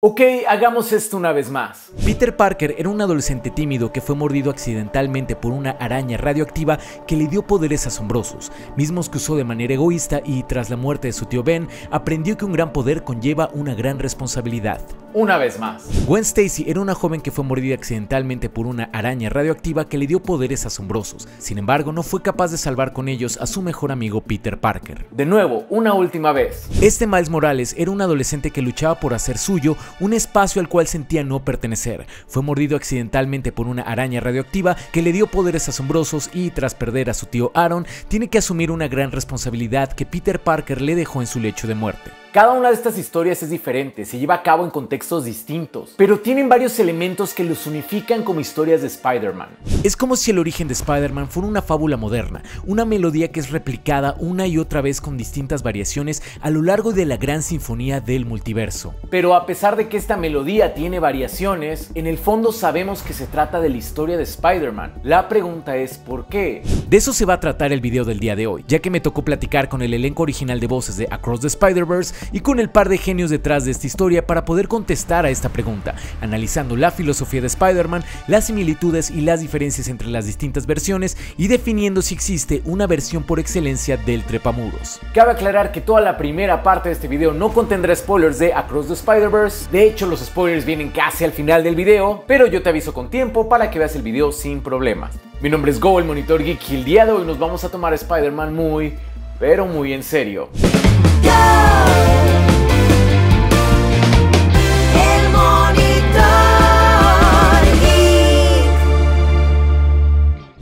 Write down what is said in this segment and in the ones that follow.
Ok, hagamos esto una vez más. Peter Parker era un adolescente tímido que fue mordido accidentalmente por una araña radioactiva que le dio poderes asombrosos, mismos que usó de manera egoísta y, tras la muerte de su tío Ben, aprendió que un gran poder conlleva una gran responsabilidad. Una vez más. Gwen Stacy era una joven que fue mordida accidentalmente por una araña radioactiva que le dio poderes asombrosos. Sin embargo, no fue capaz de salvar con ellos a su mejor amigo Peter Parker. De nuevo, una última vez. Este Miles Morales era un adolescente que luchaba por hacer suyo un espacio al cual sentía no pertenecer. Fue mordido accidentalmente por una araña radioactiva que le dio poderes asombrosos y, tras perder a su tío Aaron, tiene que asumir una gran responsabilidad que Peter Parker le dejó en su lecho de muerte. Cada una de estas historias es diferente, se lleva a cabo en contextos distintos, pero tienen varios elementos que los unifican como historias de Spider-Man. Es como si el origen de Spider-Man fuera una fábula moderna, una melodía que es replicada una y otra vez con distintas variaciones a lo largo de la gran sinfonía del multiverso. Pero a pesar de que esta melodía tiene variaciones, en el fondo sabemos que se trata de la historia de Spider-Man. La pregunta es ¿por qué? De eso se va a tratar el video del día de hoy, ya que me tocó platicar con el elenco original de voces de Across the Spider-Verse y con el par de genios detrás de esta historia para poder contestar a esta pregunta, analizando la filosofía de Spider-Man, las similitudes y las diferencias entre las distintas versiones y definiendo si existe una versión por excelencia del trepamuros. Cabe aclarar que toda la primera parte de este video no contendrá spoilers de Across the Spider-Verse. De hecho, los spoilers vienen casi al final del video, pero yo te aviso con tiempo para que veas el video sin problemas. Mi nombre es Go, el Monitor Geek, y el día de hoy nos vamos a tomar a Spider-Man muy, pero muy en serio.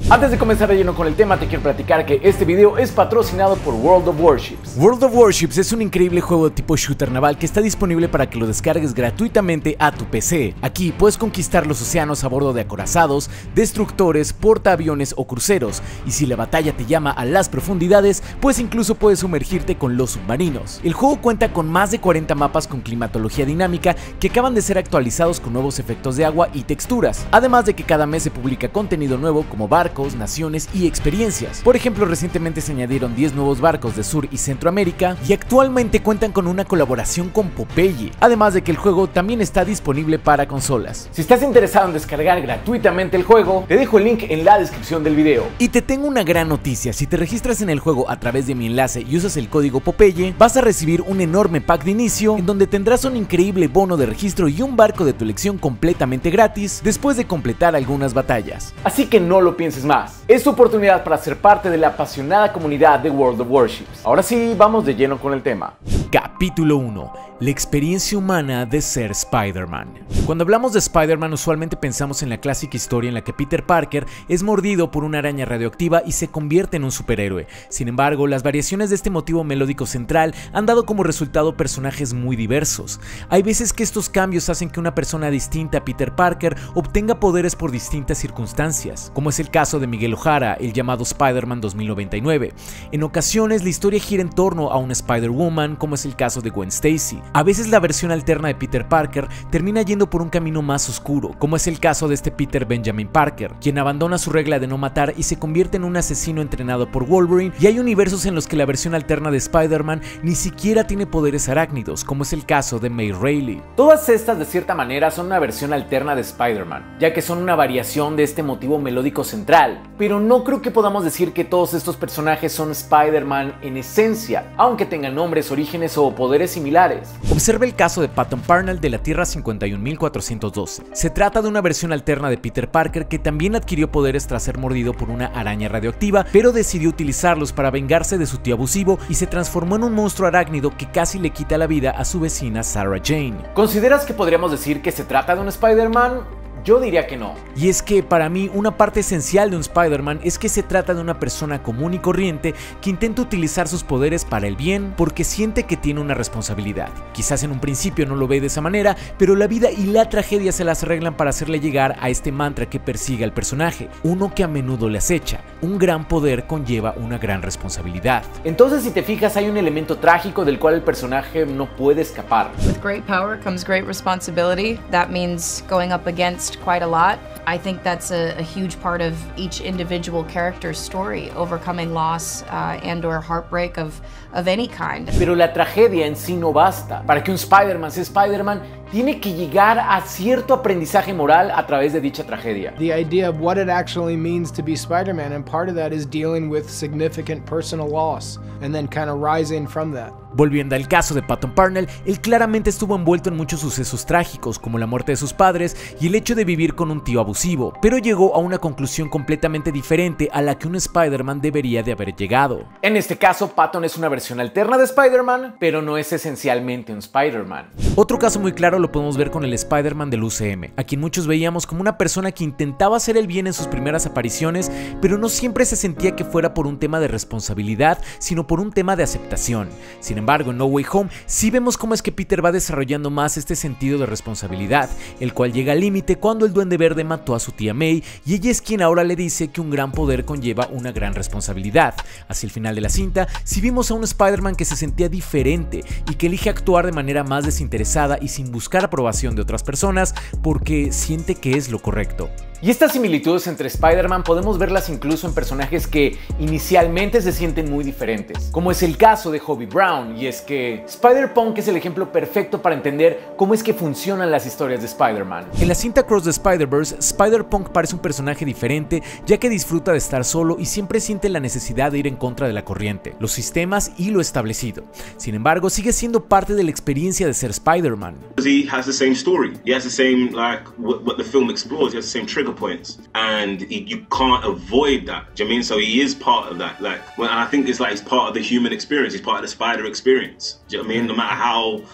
Antes de comenzar de lleno con el tema, te quiero platicar que este video es patrocinado por World of Warships. World of Warships es un increíble juego de tipo shooter naval que está disponible para que lo descargues gratuitamente a tu PC. Aquí puedes conquistar los océanos a bordo de acorazados, destructores, portaaviones o cruceros, y si la batalla te llama a las profundidades, pues incluso puedes sumergirte con los submarinos. El juego cuenta con más de 40 mapas con climatología dinámica que acaban de ser actualizados con nuevos efectos de agua y texturas, además de que cada mes se publica contenido nuevo como barcos, naciones y experiencias. Por ejemplo, recientemente se añadieron 10 nuevos barcos de Sur y Centroamérica y actualmente cuentan con una colaboración con Popeye, además de que el juego también está disponible para consolas. Si estás interesado en descargar gratuitamente el juego, te dejo el link en la descripción del video. Y te tengo una gran noticia: si te registras en el juego a través de mi enlace y usas el código Popeye, vas a recibir un enorme pack de inicio en donde tendrás un increíble bono de registro y un barco de tu elección completamente gratis después de completar algunas batallas. Así que no lo pienses más. Es tu oportunidad para ser parte de la apasionada comunidad de World of Warships. Ahora sí, vamos de lleno con el tema. Capítulo 1. La experiencia humana de ser Spider-Man. Cuando hablamos de Spider-Man, usualmente pensamos en la clásica historia en la que Peter Parker es mordido por una araña radioactiva y se convierte en un superhéroe. Sin embargo, las variaciones de este motivo melódico central han dado como resultado personajes muy diversos. Hay veces que estos cambios hacen que una persona distinta a Peter Parker obtenga poderes por distintas circunstancias, como es el caso de Miguel O'Hara, el llamado Spider-Man 2099. En ocasiones, la historia gira en torno a una Spider-Woman, como es el caso de Gwen Stacy. A veces la versión alterna de Peter Parker termina yendo por un camino más oscuro, como es el caso de este Peter Benjamin Parker, quien abandona su regla de no matar y se convierte en un asesino entrenado por Wolverine, y hay universos en los que la versión alterna de Spider-Man ni siquiera tiene poderes arácnidos, como es el caso de May Reilly. Todas estas de cierta manera son una versión alterna de Spider-Man, ya que son una variación de este motivo melódico central, pero no creo que podamos decir que todos estos personajes son Spider-Man en esencia, aunque tengan nombres, orígenes o poderes similares. Observa el caso de Patton Parnell de la Tierra 51412. Se trata de una versión alterna de Peter Parker que también adquirió poderes tras ser mordido por una araña radioactiva, pero decidió utilizarlos para vengarse de su tío abusivo y se transformó en un monstruo arácnido que casi le quita la vida a su vecina Sarah Jane. ¿Consideras que podríamos decir que se trata de un Spider-Man? Yo diría que no. Y es que para mí una parte esencial de un Spider-Man es que se trata de una persona común y corriente que intenta utilizar sus poderes para el bien porque siente que tiene una responsabilidad. Quizás en un principio no lo ve de esa manera, pero la vida y la tragedia se las arreglan para hacerle llegar a este mantra que persigue al personaje, uno que a menudo le acecha. Un gran poder conlleva una gran responsabilidad. Entonces, si te fijas, hay un elemento trágico del cual el personaje no puede escapar. With great power comes great responsibility. That means going up against quite a lot. I think that's a huge part of each individual character's story, overcoming loss and or heartbreak of any kind. Pero la tragedia en sí no basta. Para que un Spider-Man sea Spider-Man, tiene que llegar a cierto aprendizaje moral a través de dicha tragedia. The idea of what it actually means to be Spider-Man, and part of that is dealing with significant personal loss and then kind of rising from that. Volviendo al caso de Patton Parnell, él claramente estuvo envuelto en muchos sucesos trágicos, como la muerte de sus padres y el hecho de vivir con un tío abusivo, pero llegó a una conclusión completamente diferente a la que un Spider-Man debería de haber llegado. En este caso, Patton es una versión alterna de Spider-Man, pero no es esencialmente un Spider-Man. Otro caso muy claro lo podemos ver con el Spider-Man del UCM, a quien muchos veíamos como una persona que intentaba hacer el bien en sus primeras apariciones, pero no siempre se sentía que fuera por un tema de responsabilidad, sino por un tema de aceptación. Sin embargo, en No Way Home sí vemos cómo es que Peter va desarrollando más este sentido de responsabilidad, el cual llega al límite cuando el Duende Verde mató a su tía May y ella es quien ahora le dice que un gran poder conlleva una gran responsabilidad. Hacia el final de la cinta sí vimos a un Spider-Man que se sentía diferente y que elige actuar de manera más desinteresada y sin buscar aprobación de otras personas porque siente que es lo correcto. Y estas similitudes entre Spider-Man podemos verlas incluso en personajes que inicialmente se sienten muy diferentes, como es el caso de Hobie Brown, y es que Spider-Punk es el ejemplo perfecto para entender cómo es que funcionan las historias de Spider-Man. En la cinta Across the Spider-Verse, Spider-Punk parece un personaje diferente ya que disfruta de estar solo y siempre siente la necesidad de ir en contra de la corriente, los sistemas y lo establecido. Sin embargo, sigue siendo parte de la experiencia de ser Spider-Man. He has the same story. He has the same, like, what the film explores. He has the same trigger points, and you can't avoid that. Do you know what I mean? So he is part of that. Like, well, and I think it's like he's part of the human experience. He's part of the spider experience. Do you know what I mean? No matter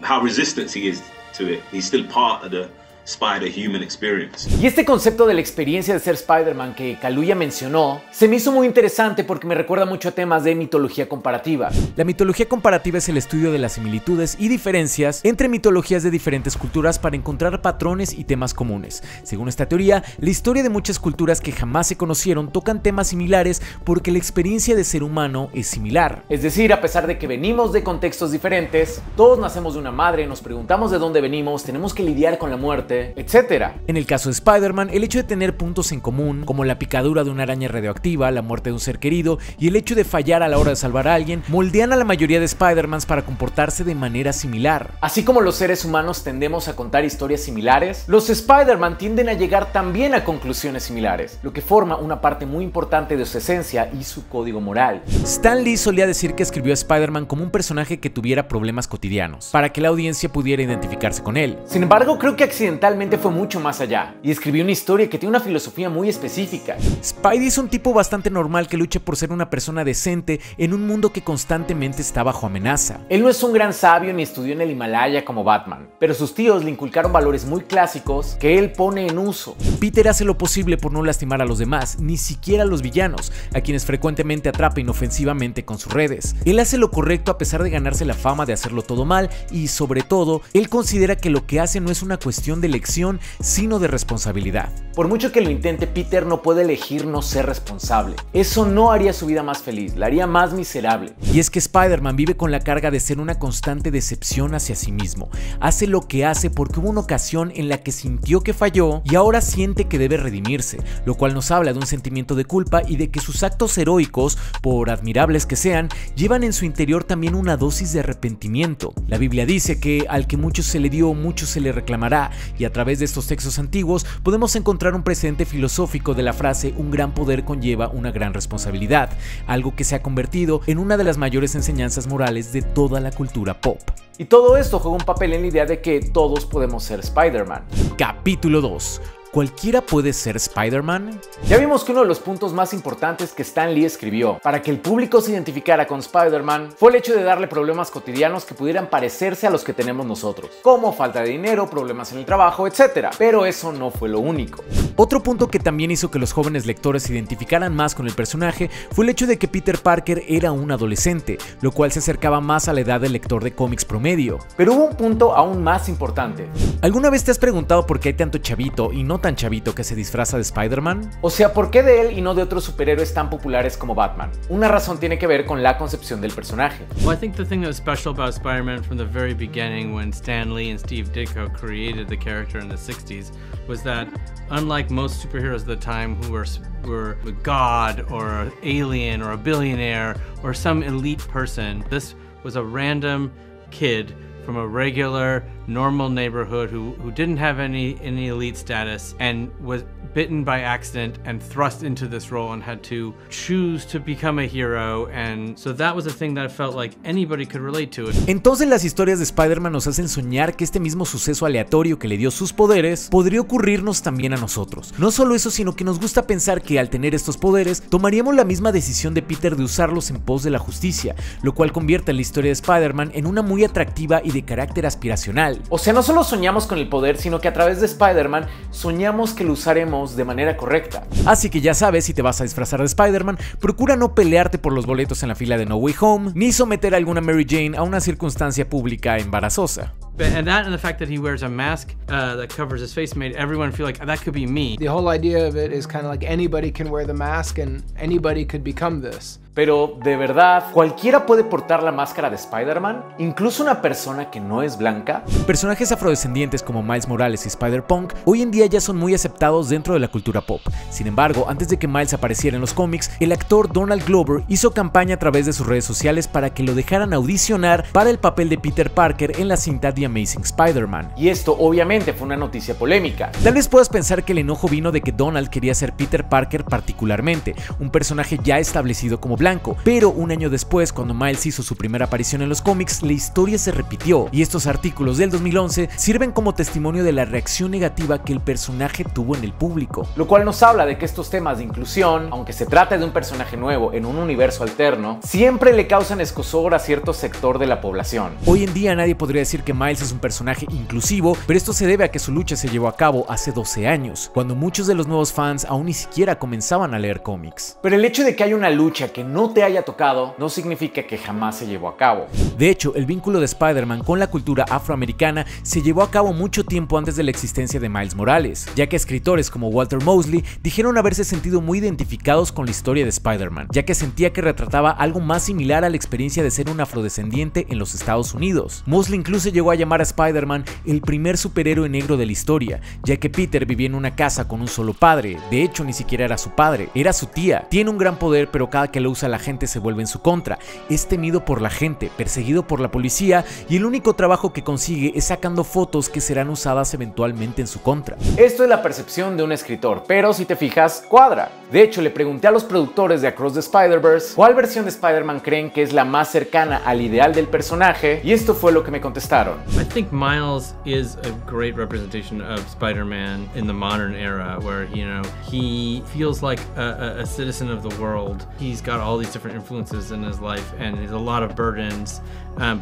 how resistant he is to it, he's still part of the Spider-Human Experience. Y este concepto de la experiencia de ser Spider-Man que Kaluuya mencionó se me hizo muy interesante porque me recuerda mucho a temas de mitología comparativa. La mitología comparativa es el estudio de las similitudes y diferencias entre mitologías de diferentes culturas para encontrar patrones y temas comunes. Según esta teoría, la historia de muchas culturas que jamás se conocieron tocan temas similares porque la experiencia de ser humano es similar. Es decir, a pesar de que venimos de contextos diferentes, todos nacemos de una madre, nos preguntamos de dónde venimos, tenemos que lidiar con la muerte, etc. En el caso de Spider-Man, el hecho de tener puntos en común, como la picadura de una araña radioactiva, la muerte de un ser querido y el hecho de fallar a la hora de salvar a alguien, moldean a la mayoría de Spider-Mans para comportarse de manera similar. Así como los seres humanos tendemos a contar historias similares, los Spider-Man tienden a llegar también a conclusiones similares, lo que forma una parte muy importante de su esencia y su código moral. Stan Lee solía decir que escribió a Spider-Man como un personaje que tuviera problemas cotidianos, para que la audiencia pudiera identificarse con él. Sin embargo, creo que accidentalmente fue mucho más allá y escribió una historia que tiene una filosofía muy específica. Spidey es un tipo bastante normal que lucha por ser una persona decente en un mundo que constantemente está bajo amenaza. Él no es un gran sabio ni estudió en el Himalaya como Batman, pero sus tíos le inculcaron valores muy clásicos que él pone en uso. Peter hace lo posible por no lastimar a los demás, ni siquiera a los villanos, a quienes frecuentemente atrapa inofensivamente con sus redes. Él hace lo correcto a pesar de ganarse la fama de hacerlo todo mal y, sobre todo, él considera que lo que hace no es una cuestión de elección, sino de responsabilidad. Por mucho que lo intente, Peter no puede elegir no ser responsable. Eso no haría su vida más feliz, la haría más miserable. Y es que Spider-Man vive con la carga de ser una constante decepción hacia sí mismo. Hace lo que hace porque hubo una ocasión en la que sintió que falló y ahora siente que debe redimirse, lo cual nos habla de un sentimiento de culpa y de que sus actos heroicos, por admirables que sean, llevan en su interior también una dosis de arrepentimiento. La Biblia dice que al que mucho se le dio, mucho se le reclamará, y a través de estos textos antiguos podemos encontrar un precedente filosófico de la frase un gran poder conlleva una gran responsabilidad, algo que se ha convertido en una de las mayores enseñanzas morales de toda la cultura pop. Y todo esto juega un papel en la idea de que todos podemos ser Spider-Man. Capítulo 2. ¿Cualquiera puede ser Spider-Man? Ya vimos que uno de los puntos más importantes que Stan Lee escribió para que el público se identificara con Spider-Man fue el hecho de darle problemas cotidianos que pudieran parecerse a los que tenemos nosotros, como falta de dinero, problemas en el trabajo, etc. Pero eso no fue lo único. Otro punto que también hizo que los jóvenes lectores se identificaran más con el personaje fue el hecho de que Peter Parker era un adolescente, lo cual se acercaba más a la edad del lector de cómics promedio. Pero hubo un punto aún más importante. ¿Alguna vez te has preguntado por qué hay tanto chavito y no tan chavito que se disfraza de Spider-Man? O sea, ¿por qué de él y no de otros superhéroes tan populares como Batman? Una razón tiene que ver con la concepción del personaje. Well, I think the thing that was special about Spider-Man from the very beginning when Stan Lee and Steve Ditko created the character in the 60s was that unlike most superheroes of the time who were a god or an alien or a billionaire or some elite person, this was a random kid from a regular, normal neighborhood who didn't have any elite status and was bitten by accident and thrust into this role and had to choose to become a hero, and so that was a thing that I felt like anybody could relate to it. Entonces las historias de Spider-Man nos hacen soñar que este mismo suceso aleatorio que le dio sus poderes podría ocurrirnos también a nosotros. No solo eso, sino que nos gusta pensar que al tener estos poderes tomaríamos la misma decisión de Peter de usarlos en pos de la justicia, lo cual convierte la historia de Spider-Man en una muy atractiva y de carácter aspiracional. O sea, no solo soñamos con el poder, sino que a través de Spider-Man soñamos que lo usaremos de manera correcta. Así que ya sabes, si te vas a disfrazar de Spider-Man, procura no pelearte por los boletos en la fila de No Way Home, ni someter a alguna Mary Jane a una circunstancia pública embarazosa. And the fact that he wears a mask that covers his face made everyone feel like that could be me. The whole idea of it is kind of like anybody can wear the mask and anybody could become this. Pero, ¿de verdad, cualquiera puede portar la máscara de Spider-Man? ¿Incluso una persona que no es blanca? Personajes afrodescendientes como Miles Morales y Spider-Punk hoy en día ya son muy aceptados dentro de la cultura pop. Sin embargo, antes de que Miles apareciera en los cómics, el actor Donald Glover hizo campaña a través de sus redes sociales para que lo dejaran audicionar para el papel de Peter Parker en la cinta The Amazing Spider-Man. Y esto obviamente fue una noticia polémica. Tal vez puedas pensar que el enojo vino de que Donald quería ser Peter Parker particularmente, un personaje ya establecido como blanco, pero un año después, cuando Miles hizo su primera aparición en los cómics, la historia se repitió, y estos artículos del 2011 sirven como testimonio de la reacción negativa que el personaje tuvo en el público. Lo cual nos habla de que estos temas de inclusión, aunque se trate de un personaje nuevo en un universo alterno, siempre le causan escozor a cierto sector de la población. Hoy en día nadie podría decir que Miles es un personaje inclusivo, pero esto se debe a que su lucha se llevó a cabo hace 12 años, cuando muchos de los nuevos fans aún ni siquiera comenzaban a leer cómics. Pero el hecho de que haya una lucha que no te haya tocado no significa que jamás se llevó a cabo. De hecho, el vínculo de Spider-Man con la cultura afroamericana se llevó a cabo mucho tiempo antes de la existencia de Miles Morales, ya que escritores como Walter Mosley dijeron haberse sentido muy identificados con la historia de Spider-Man, ya que sentía que retrataba algo más similar a la experiencia de ser un afrodescendiente en los Estados Unidos. Mosley incluso llegó a llamar a Spider-Man el primer superhéroe negro de la historia, ya que Peter vivía en una casa con un solo padre. De hecho, ni siquiera era su padre, era su tía. Tiene un gran poder, pero cada que lo usa la gente se vuelve en su contra. Es temido por la gente, perseguido por la policía, y el único trabajo que consigue es sacando fotos que serán usadas eventualmente en su contra. Esto es la percepción de un escritor, pero si te fijas, cuadra. De hecho, le pregunté a los productores de Across the Spider-Verse cuál versión de Spider-Man creen que es la más cercana al ideal del personaje, y esto fue lo que me contestaron. I think Miles is a great representation of Spider-Man in the modern era, where, you know, he feels like a citizen of the world. He's got all these different influences in his life and has a lot of burdens,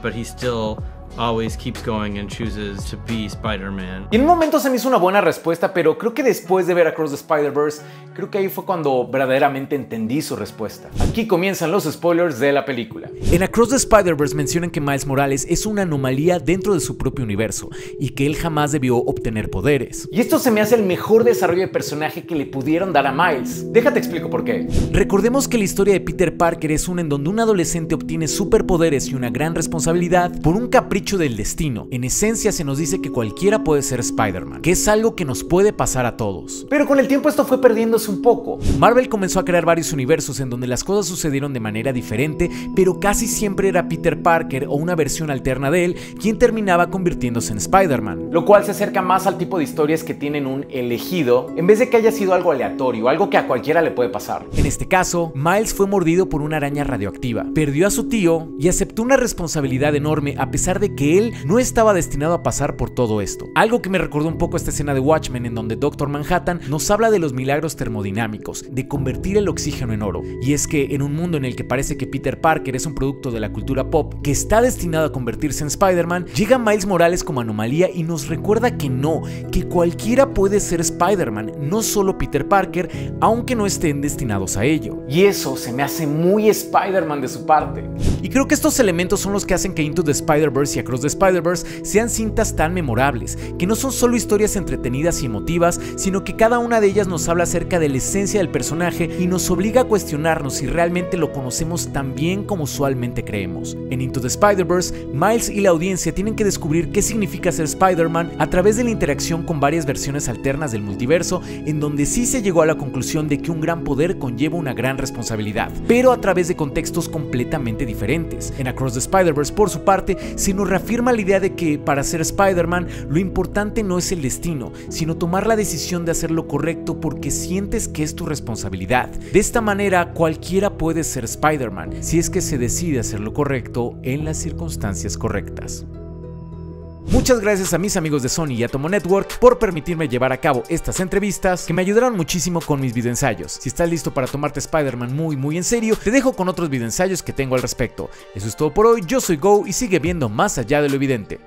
but he still always keeps going and chooses to be Spider-Man. Y en un momento se me hizo una buena respuesta, pero creo que después de ver Across the Spider-Verse, creo que ahí fue cuando verdaderamente entendí su respuesta. Aquí comienzan los spoilers de la película. En Across the Spider-Verse mencionan que Miles Morales es una anomalía dentro de su propio universo y que él jamás debió obtener poderes. Y esto se me hace el mejor desarrollo de personaje que le pudieron dar a Miles. Déjate explico por qué. Recordemos que la historia de Peter Parker es una en donde un adolescente obtiene superpoderes y una gran responsabilidad por un capricho del destino. En esencia se nos dice que cualquiera puede ser Spider-Man, que es algo que nos puede pasar a todos. Pero con el tiempo esto fue perdiéndose un poco. Marvel comenzó a crear varios universos en donde las cosas sucedieron de manera diferente, pero casi siempre era Peter Parker o una versión alterna de él quien terminaba convirtiéndose en Spider-Man. Lo cual se acerca más al tipo de historias que tienen un elegido, en vez de que haya sido algo aleatorio, algo que a cualquiera le puede pasar. En este caso, Miles fue mordido por una araña radioactiva, perdió a su tío y aceptó una responsabilidad enorme a pesar de que él no estaba destinado a pasar por todo esto. Algo que me recordó un poco esta escena de Watchmen en donde Dr. Manhattan nos habla de los milagros termodinámicos, de convertir el oxígeno en oro. Y es que en un mundo en el que parece que Peter Parker es un producto de la cultura pop que está destinado a convertirse en Spider-Man, llega Miles Morales como anomalía y nos recuerda que no, que cualquiera puede ser Spider-Man, no solo Peter Parker, aunque no estén destinados a ello. Y eso se me hace muy Spider-Man de su parte. Y creo que estos elementos son los que hacen que Into the Spider-Verse y Across the Spider-Verse sean cintas tan memorables, que no son solo historias entretenidas y emotivas, sino que cada una de ellas nos habla acerca de la esencia del personaje y nos obliga a cuestionarnos si realmente lo conocemos tan bien como usualmente creemos. En Into the Spider-Verse, Miles y la audiencia tienen que descubrir qué significa ser Spider-Man a través de la interacción con varias versiones alternas del multiverso, en donde sí se llegó a la conclusión de que un gran poder conlleva una gran responsabilidad, pero a través de contextos completamente diferentes. En Across the Spider-Verse, por su parte, se nos reafirma la idea de que para ser Spider-Man lo importante no es el destino, sino tomar la decisión de hacer lo correcto porque sientes que es tu responsabilidad. De esta manera cualquiera puede ser Spider-Man si es que se decide hacer lo correcto en las circunstancias correctas. Muchas gracias a mis amigos de Sony y Atomo Network por permitirme llevar a cabo estas entrevistas que me ayudaron muchísimo con mis videoensayos. Si estás listo para tomarte Spider-Man muy en serio, te dejo con otros videoensayos que tengo al respecto. Eso es todo por hoy, yo soy Go y sigue viendo más allá de lo evidente.